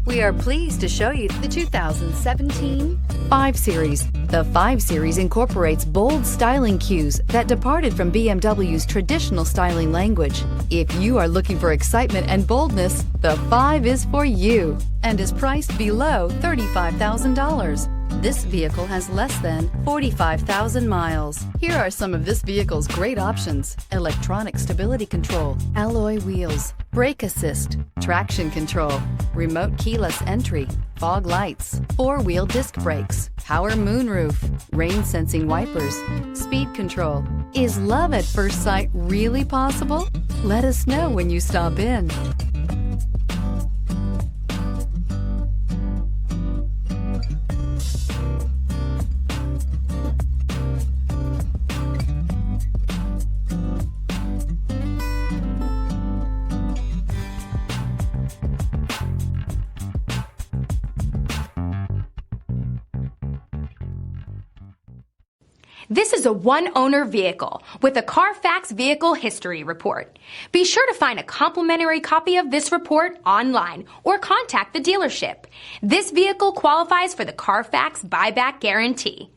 We are pleased to show you the 2017 5 Series. The 5 Series incorporates bold styling cues that departed from BMW's traditional styling language. If you are looking for excitement and boldness, the 5 is for you and is priced below $35,000. This vehicle has less than 45,000 miles. Here are some of this vehicle's great options: electronic stability control, alloy wheels, brake assist, traction control, remote keyless entry, fog lights, 4-wheel disc brakes, power moonroof, rain sensing wipers, speed control. Is love at first sight really possible? Let us know when you stop in. This is a one-owner vehicle with a Carfax Vehicle History Report. Be sure to find a complimentary copy of this report online or contact the dealership. This vehicle qualifies for the Carfax Buyback Guarantee.